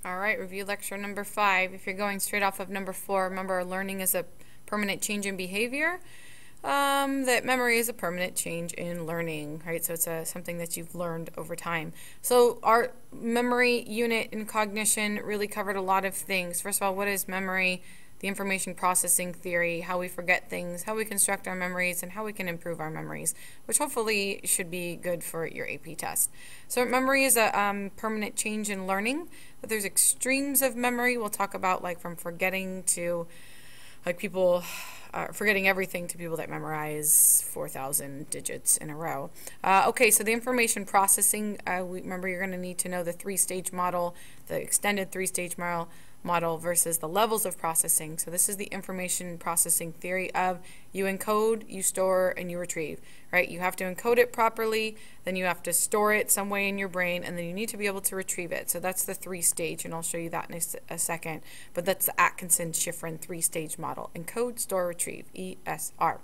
All right, review lecture number 5. If you're going straight off of number 4, remember learning is a permanent change in behavior. That memory is a permanent change in learning, right? So it's something that you've learned over time. So our memory unit in cognition really covered a lot of things. First of all, what is memory? The information processing theory, how we forget things, how we construct our memories, and how we can improve our memories, which hopefully should be good for your AP test. So memory is a permanent change in learning, but there's extremes of memory. We'll talk about like from forgetting to like people forgetting everything to people that memorize 4,000 digits in a row. Okay, so the information processing, remember you're going to need to know the three-stage model, the extended three-stage model versus the levels of processing. So this is the information processing theory of you encode, you store, and you retrieve, right? You have to encode it properly, then you have to store it some way in your brain, and then you need to be able to retrieve it. So that's the three-stage, and I'll show you that in a second. But that's the Atkinson-Shiffrin three-stage model. Encode, store, retrieve, ESR.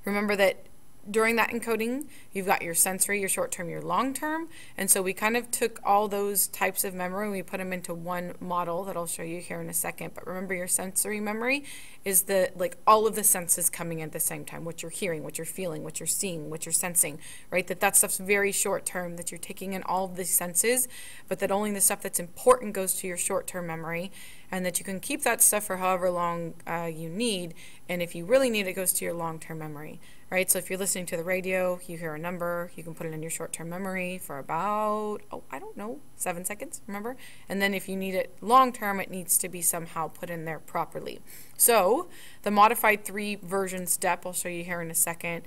Remember that during that encoding, you've got your sensory, your short-term, your long-term, and so we kind of took all those types of memory and we put them into one model that I'll show you here in a second. But remember, your sensory memory is like all of the senses coming in at the same time, what you're hearing, what you're feeling, what you're seeing, what you're sensing, right? That stuff's very short-term, that you're taking in all of the senses, but that only the stuff that's important goes to your short-term memory, and that you can keep that stuff for however long you need, and if you really need it, goes to your long-term memory, right? So if you're listening to the radio, you hear a number, you can put it in your short-term memory for about, 7 seconds, remember? And then if you need it long-term, it needs to be somehow put in there properly. So the modified 3 version step, I'll show you here in a second,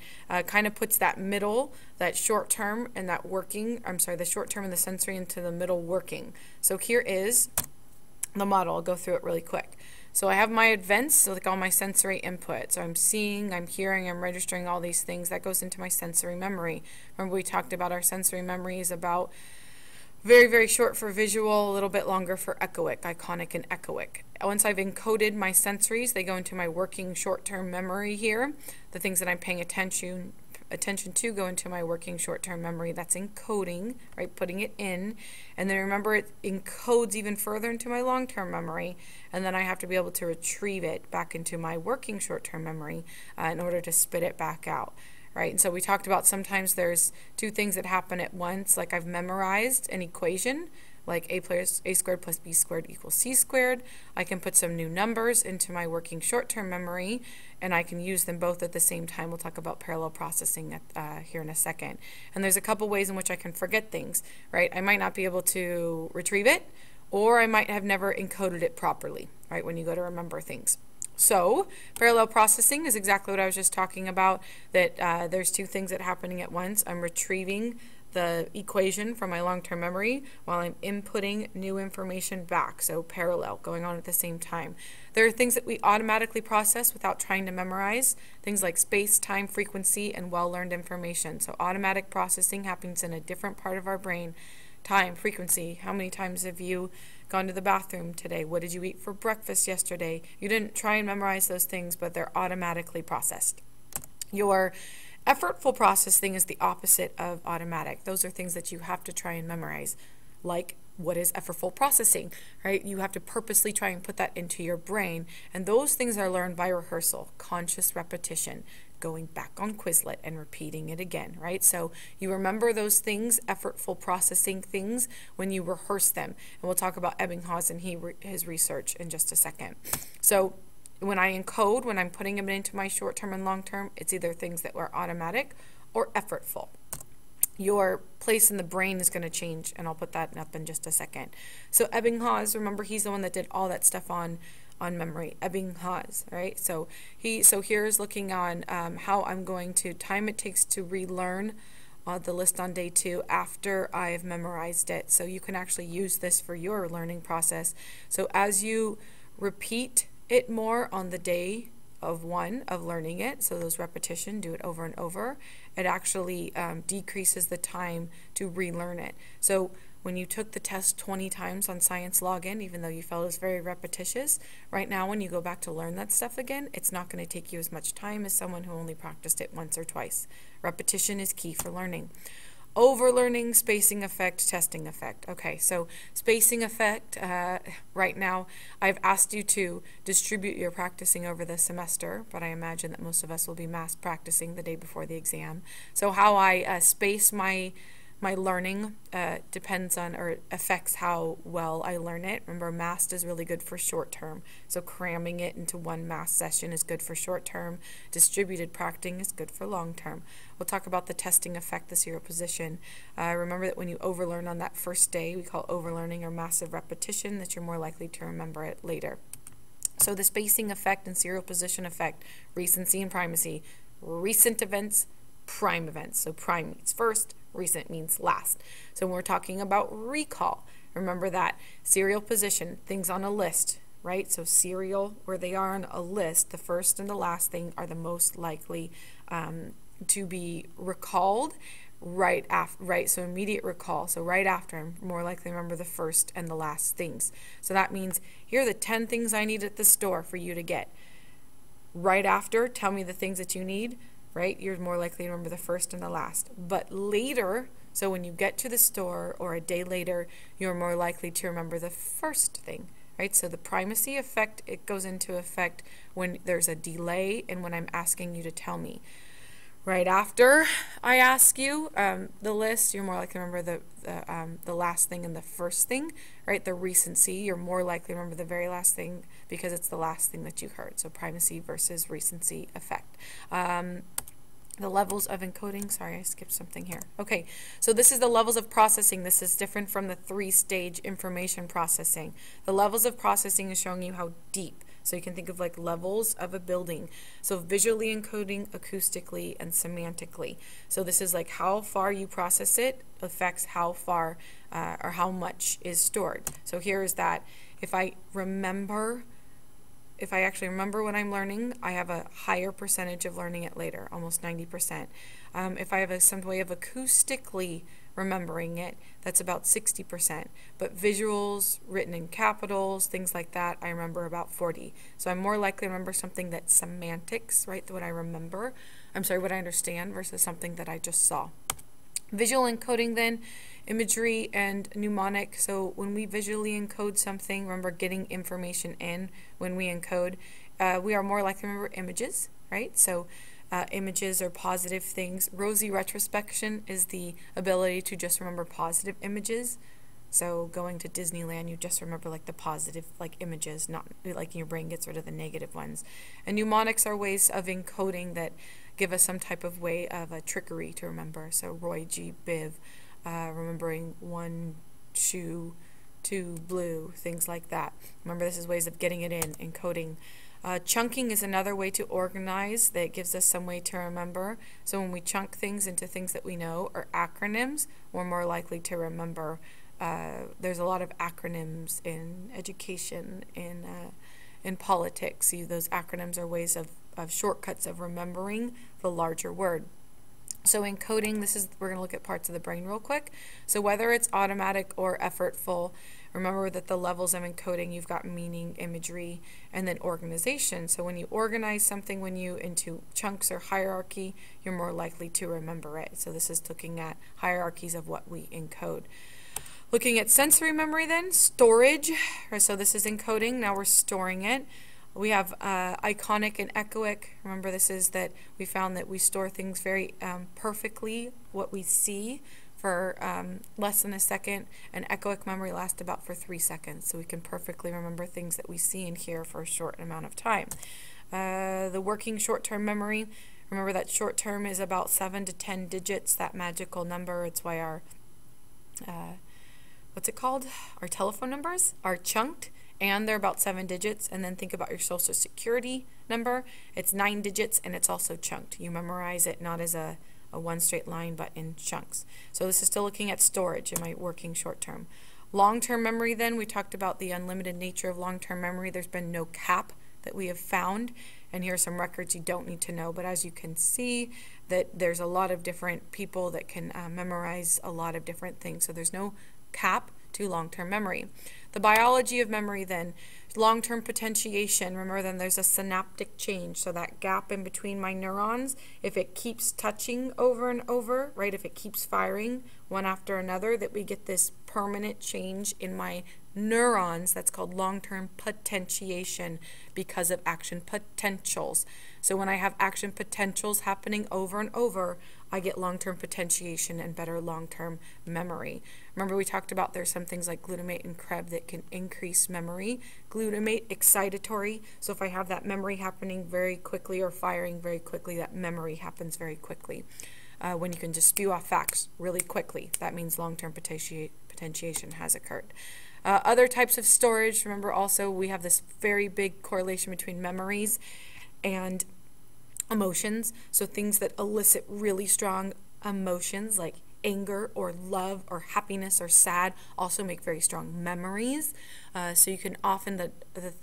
kind of puts that middle, that short-term and that working, the short-term and the sensory into the middle working. So here is the model. I'll go through it really quick. So I have my events, so like all my sensory input. So I'm seeing, I'm hearing, I'm registering all these things. That goes into my sensory memory. Remember we talked about our sensory memory is about very, very short for visual, a little bit longer for echoic, iconic and echoic. Once I've encoded my sensories, they go into my working short-term memory here. The things that I'm paying attention to go into my working short-term memory. That's encoding, right, putting it in. And then remember, it encodes even further into my long-term memory, and then I have to be able to retrieve it back into my working short-term memory in order to spit it back out, right? And so we talked about sometimes there's 2 things that happen at once, like I've memorized an equation, like a squared plus b squared equals c squared. I can put some new numbers into my working short-term memory, and I can use them both at the same time. We'll talk about parallel processing here in a second. And there's a couple ways in which I can forget things, right? I might not be able to retrieve it, or I might have never encoded it properly, right, when you go to remember things. So parallel processing is exactly what I was just talking about, that there's 2 things that are happening at once. I'm retrieving the equation from my long-term memory while I'm inputting new information back. So parallel, going on at the same time. There are things that we automatically process without trying to memorize, things like space, time, frequency, and well-learned information. So automatic processing happens in a different part of our brain. Time, frequency, how many times have you gone to the bathroom today? What did you eat for breakfast yesterday? You didn't try and memorize those things, but they're automatically processed. Your effortful processing is the opposite of automatic. Those are things that you have to try and memorize. Like, what is effortful processing, right? You have to purposely try and put that into your brain. And those things are learned by rehearsal, conscious repetition, going back on Quizlet and repeating it again, right? So you remember those things, effortful processing things, when you rehearse them. And we'll talk about Ebbinghaus and his research in just a second. So when I encode, when I'm putting them into my short-term and long-term, it's either things that were automatic or effortful. Your place in the brain is going to change, and I'll put that up in just a second. So Ebbinghaus, remember, he's the one that did all that stuff on memory. Ebbinghaus, right? So here's looking on how I'm going to time it takes to relearn the list on day 2 after I've memorized it. So you can actually use this for your learning process. So as you repeat it more on the day of 1 of learning it, so those repetition, do it over and over, it actually decreases the time to relearn it. So when you took the test 20 times on Science Login, even though you felt it was very repetitious, right now when you go back to learn that stuff again, it's not going to take you as much time as someone who only practiced it once or twice. Repetition is key for learning. Overlearning, spacing effect, testing effect. Okay, so spacing effect, right now I've asked you to distribute your practicing over the semester, but I imagine that most of us will be mass practicing the day before the exam. So how I space my learning depends on or affects how well I learn it. Remember, mass is really good for short term. So cramming it into one mass session is good for short term. Distributed practicing is good for long term. We'll talk about the testing effect, the serial position. Remember that when you overlearn on that first day, we call overlearning or massive repetition, that you're more likely to remember it later. So the spacing effect and serial position effect, recency and primacy. Recent events, prime events. So prime means first, recent means last. So when we're talking about recall, remember that serial position, things on a list, right? So serial, where they are on a list, the first and the last thing are the most likely to be recalled right after, right? So immediate recall. So right after, I'm more likely to remember the first and the last things. So that means here are the 10 things I need at the store for you to get. Right after, tell me the things that you need. Right? You're more likely to remember the first and the last. But later, so when you get to the store or a day later, you're more likely to remember the first thing, right? So the primacy effect, it goes into effect when there's a delay and when I'm asking you to tell me. Right after I ask you the list, you're more likely to remember the last thing and the first thing, right? The recency, you're more likely to remember the very last thing because it's the last thing that you heard. So primacy versus recency effect. The levels of encoding, sorry, I skipped something here. Okay, so this is the levels of processing. This is different from the 3-stage information processing. The levels of processing is showing you how deep. So you can think of like levels of a building. So visually encoding, acoustically, and semantically. So this is like how far you process it affects how far or how much is stored. So here is that if I actually remember what I'm learning, I have a higher percentage of learning it later, almost 90%. If I have some way of acoustically remembering it, that's about 60%. But visuals, written in capitals, things like that, I remember about 40. So I'm more likely to remember something that's semantics, right, what I remember, what I understand versus something that I just saw. Visual encoding then, imagery and mnemonic. So when we visually encode something, remember getting information in when we encode, we are more likely to remember images, right? So images are positive things. Rosy retrospection is the ability to just remember positive images. So going to Disneyland, you just remember like the positive like images, not like your brain gets rid of the negative ones. And mnemonics are ways of encoding that give us some type of way of a trickery to remember. So Roy G. Biv, remembering 1 shoe, 2 blue, things like that. Remember, this is ways of getting it in, encoding. Chunking is another way to organize that gives us some way to remember. So when we chunk things into things that we know or acronyms, we're more likely to remember. There's a lot of acronyms in education, in politics. Those acronyms are ways of shortcuts of remembering the larger word. So encoding, we're going to look at parts of the brain real quick. So whether it's automatic or effortful, remember that the levels of encoding, you've got meaning, imagery, and then organization. So when you organize something into chunks or hierarchy, you're more likely to remember it. So this is looking at hierarchies of what we encode. Looking at sensory memory then, storage. So this is encoding, now we're storing it. We have iconic and echoic. Remember, this is that we found that we store things very perfectly, what we see, for less than a second, and echoic memory lasts about for 3 seconds. So we can perfectly remember things that we see and hear for a short amount of time. The working short-term memory, remember that short-term is about 7 to 10 digits, that magical number. It's why our, what's it called? Our telephone numbers are chunked. And they're about 7 digits, and then think about your social security number. It's 9 digits, and it's also chunked. You memorize it not as a one straight line, but in chunks. So this is still looking at storage in my working short term. Long-term memory then, we talked about the unlimited nature of long-term memory. There's been no cap that we have found, and here are some records you don't need to know. But as you can see, that there's a lot of different people that can memorize a lot of different things. So there's no cap to long-term memory. The biology of memory then, long-term potentiation, remember then there's a synaptic change, so that gap in between my neurons, if it keeps touching over and over, right, if it keeps firing one after another, that we get this permanent change in my neurons. That's called long-term potentiation because of action potentials. So when I have action potentials happening over and over, I get long-term potentiation and better long-term memory. Remember we talked about there's some things like glutamate and Krebs that can increase memory. Glutamate, excitatory, so if I have that memory happening very quickly or firing very quickly, that memory happens very quickly. When you can just spew off facts really quickly, that means long-term potentiation has occurred. Other types of storage, remember also we have this very big correlation between memories and emotions. So things that elicit really strong emotions like anger or love or happiness or sad also make very strong memories. So you can often, the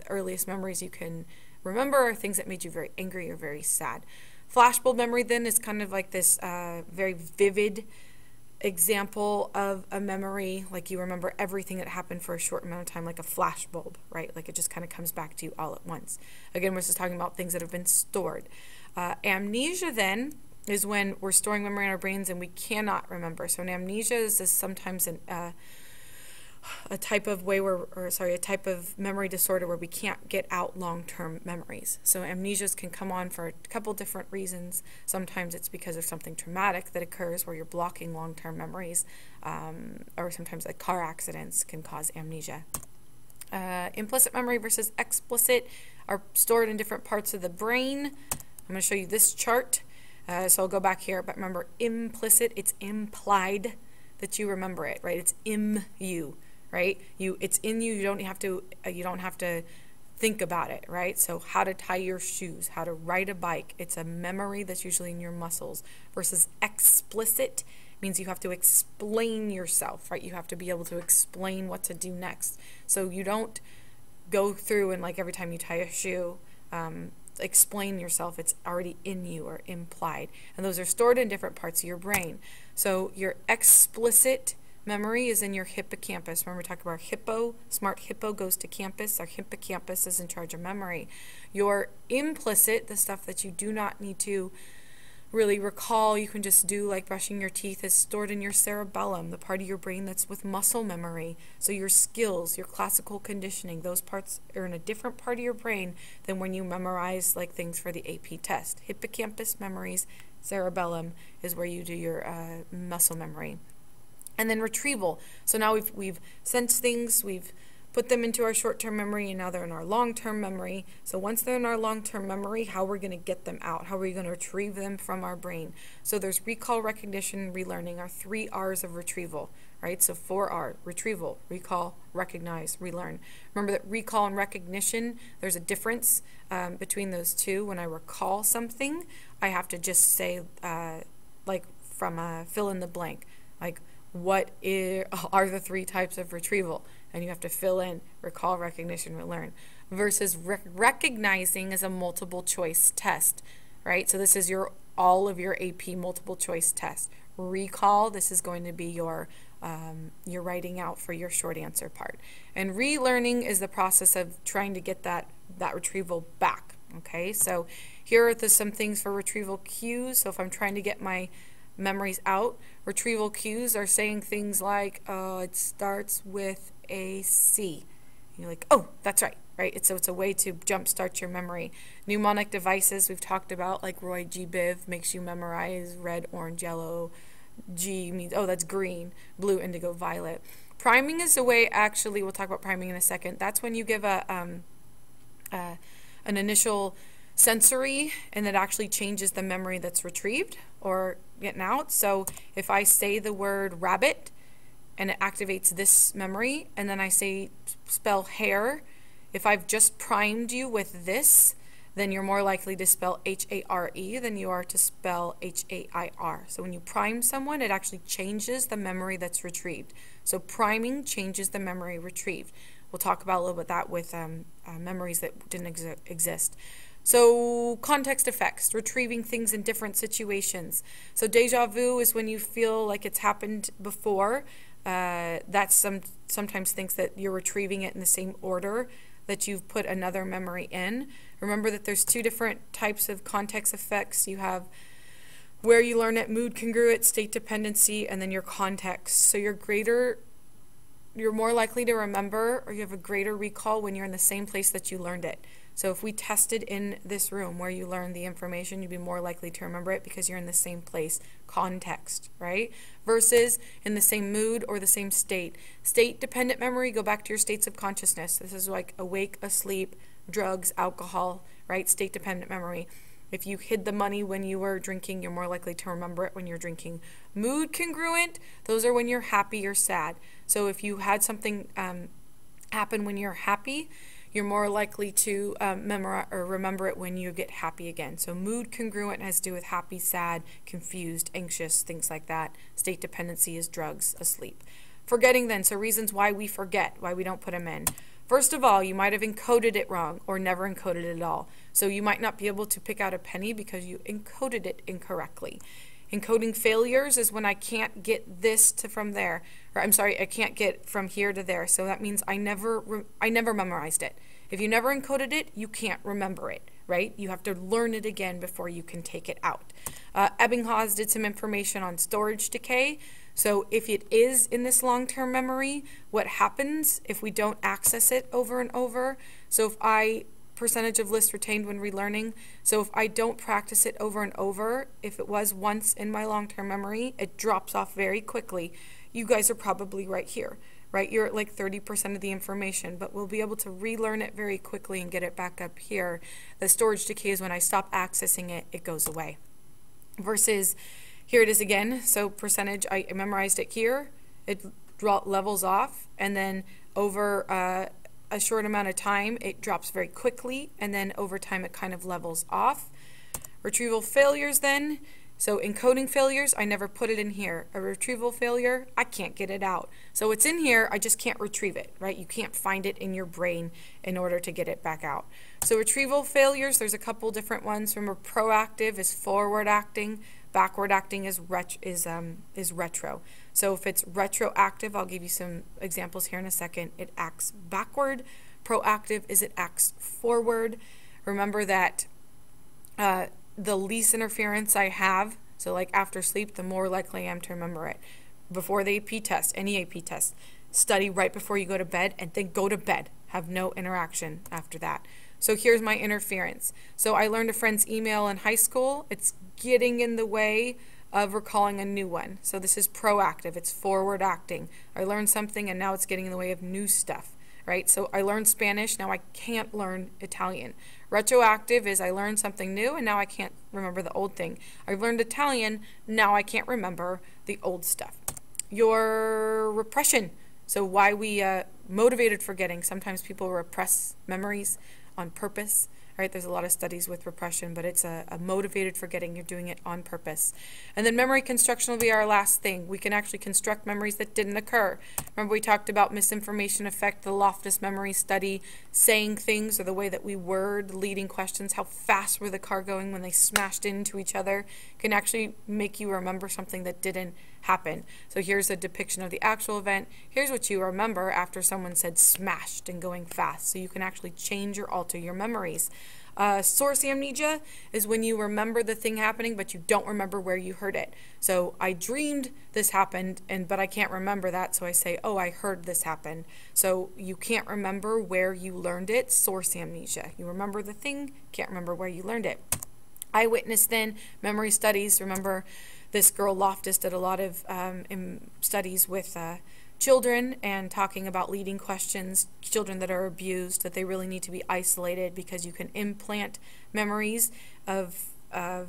earliest memories you can remember are things that made you very angry or very sad. Flashbulb memory then is kind of like this very vivid example of a memory, like you remember everything that happened for a short amount of time, like a flashbulb, right? Like it just kind of comes back to you all at once. Again, we're just talking about things that have been stored. Amnesia then is when we're storing memory in our brains and we cannot remember. So an amnesia is sometimes a type of a type of memory disorder where we can't get out long-term memories. So amnesias can come on for a couple different reasons. Sometimes it's because of something traumatic that occurs where you're blocking long-term memories, or sometimes like car accidents can cause amnesia. Implicit memory versus explicit are stored in different parts of the brain. I'm going to show you this chart. So I'll go back here, but remember implicit, it's implied that you remember it, right? It's you, right? It's in you. You don't have to think about it, right? So how to tie your shoes, how to ride a bike, it's a memory that's usually in your muscles. Versus explicit means you have to explain yourself, right? You have to be able to explain what to do next. So you don't go through and like every time you tie a shoe, explain yourself. It's already in you or implied, and those are stored in different parts of your brain. So your explicit memory is in your hippocampus. Remember we talked about hippo, smart hippo goes to campus. Our hippocampus is in charge of memory. Your implicit, the stuff that you do not need to really recall, you can just do like brushing your teeth, is stored in your cerebellum, the part of your brain that's with muscle memory. So your skills, your classical conditioning, those parts are in a different part of your brain than when you memorize like things for the AP test. Hippocampus memories, cerebellum is where you do your muscle memory. And then retrieval. So now we've sensed things, we've put them into our short-term memory, and now they're in our long-term memory. So once they're in our long-term memory, how we're going to get them out? How are we going to retrieve them from our brain? So there's recall, recognition, relearning, our 3 R's of retrieval, right? So 4 R, retrieval, recall, recognize, relearn. Remember that recall and recognition, there's a difference between those two. When I recall something, I have to just say, like from fill in the blank, like what are the 3 types of retrieval? And you have to fill in recall, recognition, relearn. Versus recognizing is a multiple choice test, right? So this is all of your AP multiple choice test. Recall, this is going to be your writing out for your short answer part. And relearning is the process of trying to get that retrieval back. Okay, so here are some things for retrieval cues. So if I'm trying to get my memories out, retrieval cues are saying things like, it starts with a C. You're like, oh, that's right, right? So it's a way to jumpstart your memory. Mnemonic devices we've talked about, like Roy G. Biv makes you memorize red, orange, yellow. G means, oh, that's green, blue, indigo, violet. Priming is a way, actually, we'll talk about priming in a second. That's when you give an initial sensory, and it actually changes the memory that's retrieved or getting out. So if I say the word rabbit, and it activates this memory, and then I spell hair, if I've just primed you with this, then you're more likely to spell H-A-R-E than you are to spell H-A-I-R. So when you prime someone, it actually changes the memory that's retrieved. So priming changes the memory retrieved. We'll talk about a little bit that with memories that didn't exist. So context effects, retrieving things in different situations. So deja vu is when you feel like it's happened before. that sometimes thinks that you're retrieving it in the same order that you've put another memory in. Remember that there's two different types of context effects. You have where you learn it, mood congruent, state dependency, and then your context. So you're more likely to remember, or you have a greater recall when you're in the same place that you learned it. So if we tested in this room where you learned the information, you'd be more likely to remember it because you're in the same place, context, right? Versus in the same mood or the same state. State-dependent memory, go back to your states of consciousness. This is like awake, asleep, drugs, alcohol, right? State-dependent memory. If you hid the money when you were drinking, you're more likely to remember it when you're drinking. Mood congruent, those are when you're happy or sad. So if you had something happen when you're happy, you're more likely to memorize or remember it when you get happy again. So mood congruent has to do with happy, sad, confused, anxious, things like that. State dependency is drugs, asleep. Forgetting then, so reasons why we forget, why we don't put them in. First of all, you might have encoded it wrong or never encoded it at all. So you might not be able to pick out a penny because you encoded it incorrectly. Encoding failures is when I can't get this to from there. Or I'm sorry, I can't get from here to there. So that means I never memorized it. If you never encoded it, you can't remember it, right? You have to learn it again before you can take it out. Ebbinghaus did some information on storage decay. So if it is in this long-term memory, what happens if we don't access it over and over? So if percentage of list retained when relearning. So if I don't practice it over and over, if it was once in my long-term memory, it drops off very quickly. You guys are probably right here, right? You're at like 30% of the information, but we'll be able to relearn it very quickly and get it back up here. The storage decay is when I stop accessing it, it goes away. Versus here it is again. So percentage, I memorized it here, it levels off, and then over a short amount of time, it drops very quickly, and then over time it kind of levels off. Retrieval failures then, so encoding failures, I never put it in here. A retrieval failure, I can't get it out. So it's in here, I just can't retrieve it, right? You can't find it in your brain in order to get it back out. So retrieval failures, there's a couple different ones. Remember, proactive is forward acting, backward acting is retro. So if it's retroactive, I'll give you some examples here in a second. It acts backward. Proactive is it acts forward. Remember that the least interference I have, so like after sleep, the more likely I am to remember it. Before the AP test, any AP test, study right before you go to bed and then go to bed. Have no interaction after that. So here's my interference. So I learned a friend's email in high school. It's getting in the way of recalling a new one. So this is proactive. It's forward acting. I learned something and now it's getting in the way of new stuff, right? So I learned Spanish, now I can't learn Italian. Retroactive is I learned something new and now I can't remember the old thing. I've learned Italian, now I can't remember the old stuff. Your repression. So why we motivated forgetting. Sometimes people repress memories on purpose. Right? There's a lot of studies with repression, but it's a motivated forgetting. You're doing it on purpose. And then memory construction will be our last thing. We can actually construct memories that didn't occur. Remember we talked about misinformation effect, the Loftus memory study, saying things or the way that we word leading questions, how fast were the car going when they smashed into each other, can actually make you remember something that didn't happen. So here's a depiction of the actual event. Here's what you remember after someone said smashed and going fast. So you can actually change or alter your memories. Source amnesia is when you remember the thing happening but you don't remember where you heard it. So I dreamed this happened but I can't remember that, so I say, oh, I heard this happen. So you can't remember where you learned it. Source amnesia. You remember the thing, can't remember where you learned it. Eyewitness then, memory studies. Remember this girl Loftus did a lot of studies with children and talking about leading questions, children that are abused, that they really need to be isolated because you can implant memories of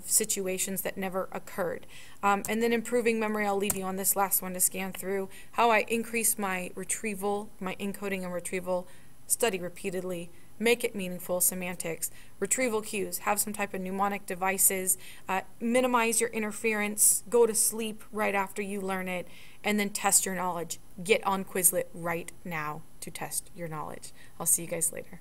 situations that never occurred. And then improving memory, I'll leave you on this last one to scan through. How I increase my retrieval, my encoding and retrieval, study repeatedly, make it meaningful, semantics. Retrieval cues, have some type of mnemonic devices, minimize your interference, go to sleep right after you learn it, and then test your knowledge. Get on Quizlet right now to test your knowledge. I'll see you guys later.